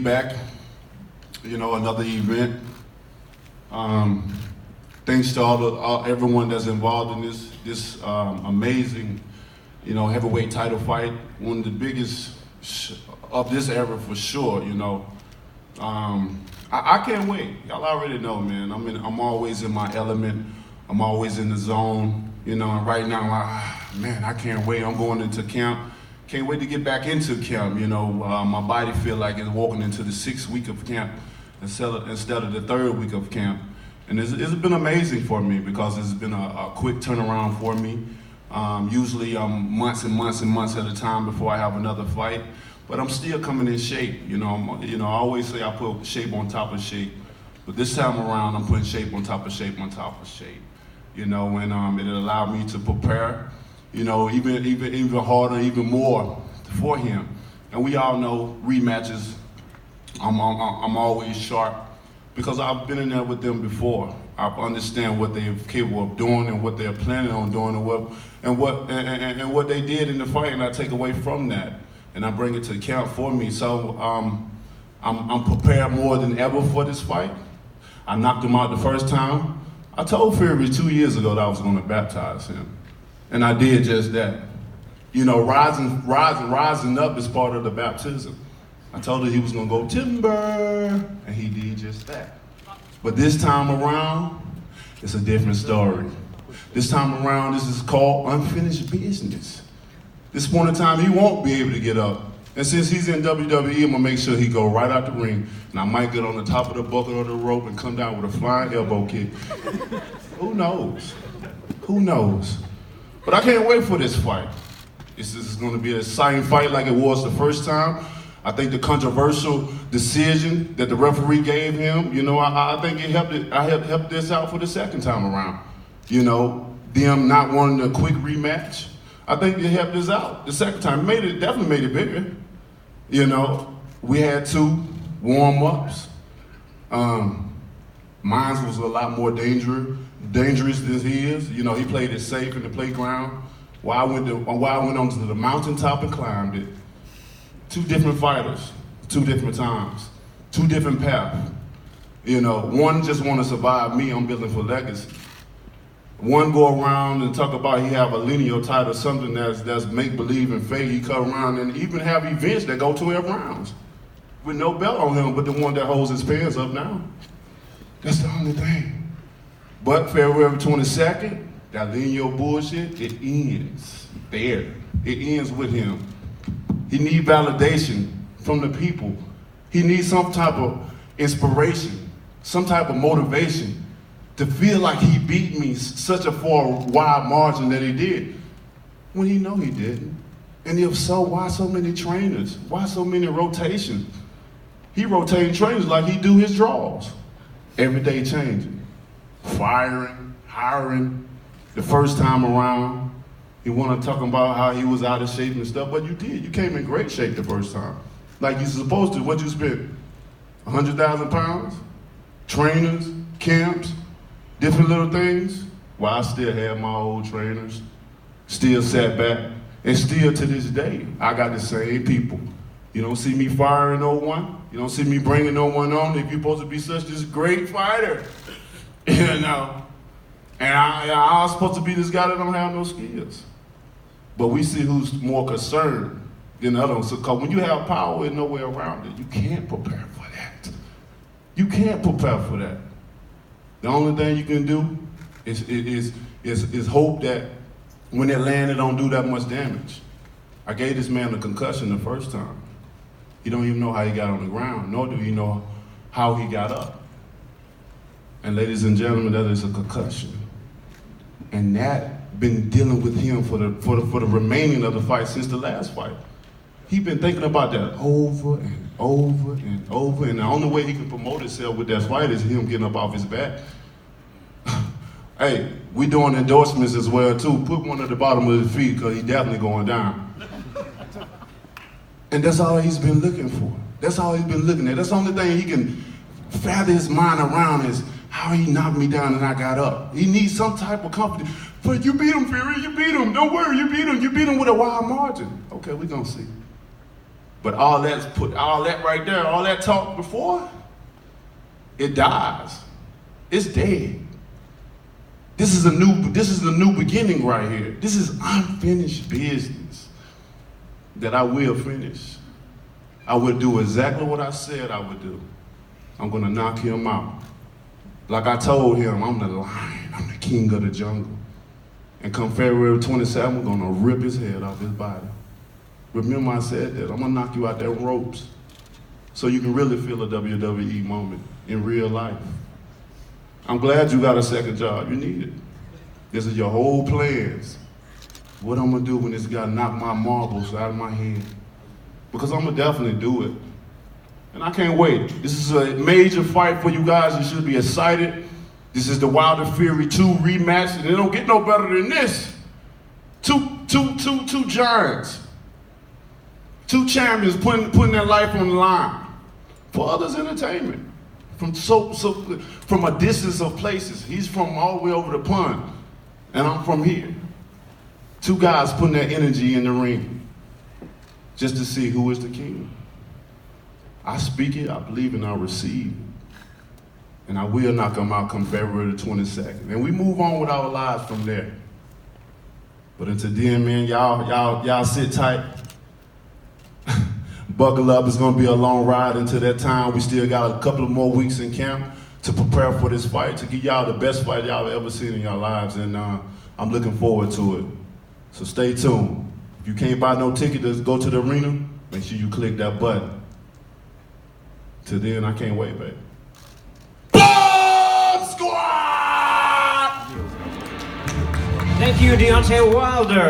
back, another event. Thanks to everyone that's involved in this amazing, heavyweight title fight. One of the biggest of this era for sure. I can't wait. Y'all already know, man. I'm always in my element. I'm always in the zone. And right now, I can't wait. I'm going into camp. Can't wait to get back into camp. My body feel like it's walking into the 6th week of camp instead of the 3rd week of camp. And it's been amazing for me because it's been a quick turnaround for me. Usually I'm months and months and months at a time before I have another fight, but I'm still coming in shape. I always say I put shape on top of shape, but this time around I'm putting shape on top of shape on top of shape. And it allowed me to prepare, even harder, even more for him. And we all know rematches. I'm always sharp because I've been in there with them before. I understand what they're capable of doing and what they're planning on doing and what they did in the fight, and I take away from that and I bring it to account for me. So I'm prepared more than ever for this fight. I knocked him out the first time. I told Fury 2 years ago that I was going to baptize him, and I did just that. Rising up is part of the baptism. I told her he was going to go timber, and he did just that. But this time around, it's a different story. This time around, this is called unfinished business. This point in time, he won't be able to get up. And since he's in WWE, I'm gonna make sure he go right out the ring, and I might get on the top of the bucket or the rope and come down with a flying elbow kick. Who knows? Who knows? But I can't wait for this fight. This is gonna be an exciting fight like it was the first time. I think the controversial decision that the referee gave him, I think it helped this out for the second time around. Them not wanting a quick rematch. I think it helped us out the second time. Definitely made it bigger. We had 2 warm-ups. Mine was a lot more dangerous than his. He played it safe in the playground. While I went onto the mountaintop and climbed it. 2 different fighters, 2 different times, 2 different paths. One just want to survive me, I'm building for legacy. One go around and talk about he have a lineal title, something that's make-believe and fake. He come around and even have events that go 12 rounds with no belt on him, but the one that holds his pants up now. That's the only thing. But February 22nd, that lineal bullshit, it ends there. It ends with him. He needs validation from the people. He needs some type of inspiration, some type of motivation to feel like he beat me such a wide margin that he did, when he know he didn't. And if so, why so many trainers? Why so many rotations? He rotating trainers like he do his draws. Every day changing, firing, hiring. The first time around, he wanna talk about how he was out of shape and stuff, but you did. You came in great shape the first time. Like you're supposed to. What you spent? 100,000 pounds? Trainers, camps, different little things? Well, I still have my old trainers, still sat back, and still to this day, I got the same people. You don't see me firing no one. You don't see me bringing no one on if you're supposed to be such this great fighter. And I was supposed to be this guy that don't have no skills. But we see who's more concerned than others. Because when you have power and nowhere around it, you can't prepare for that. You can't prepare for that. The only thing you can do is hope that when it lands, it don't do that much damage. I gave this man a concussion the first time. He don't even know how he got on the ground, nor do he know how he got up. And ladies and gentlemen, that is a concussion. And that been dealing with him for the remaining of the fight since the last fight. He been thinking about that over and over and over, and the only way he can promote himself with that fight is him getting up off his back. Hey, we doing endorsements as well too. Put one at the bottom of his feet because he's definitely going down. And that's all he's been looking for. That's all he's been looking at. That's the only thing he can fathom his mind around is how he knocked me down and I got up. He needs some type of confidence. But you beat him, Fury, you beat him. Don't worry, you beat him. You beat him with a wide margin. Okay, we're gonna see. But all that right there, all that talk before, it dies. It's dead. This is the new beginning right here. This is unfinished business that I will finish. I will do exactly what I said I would do. I'm gonna knock him out. Like I told him, I'm the lion, I'm the king of the jungle. And come February 27th, I'm gonna rip his head off his body. Remember I said that, I'm gonna knock you out there ropes so you can really feel a WWE moment in real life. I'm glad you got a second job, you need it. This is your whole plans. What I'm gonna do when this guy knock my marbles out of my head. Because I'm gonna definitely do it. And I can't wait. This is a major fight for you guys, you should be excited. This is the Wilder Fury 2 rematch, and it don't get no better than this. Two giants. Two champions putting their life on the line for others' entertainment. From a distance of places. He's from all the way over the pond, and I'm from here. Two guys putting their energy in the ring just to see who is the king. I speak it, I believe, and I receive it. And I will knock them out come February the 22nd. And we move on with our lives from there. But until then, man, y'all sit tight. Buckle up, it's gonna be a long ride until that time. We still got a couple of more weeks in camp to prepare for this fight, to give y'all the best fight y'all ever seen in your lives. And I'm looking forward to it. So stay tuned. If you can't buy no ticket to go to the arena, make sure you click that button. Till then, I can't wait, baby. Bomb Squad! Thank you, Deontay Wilder.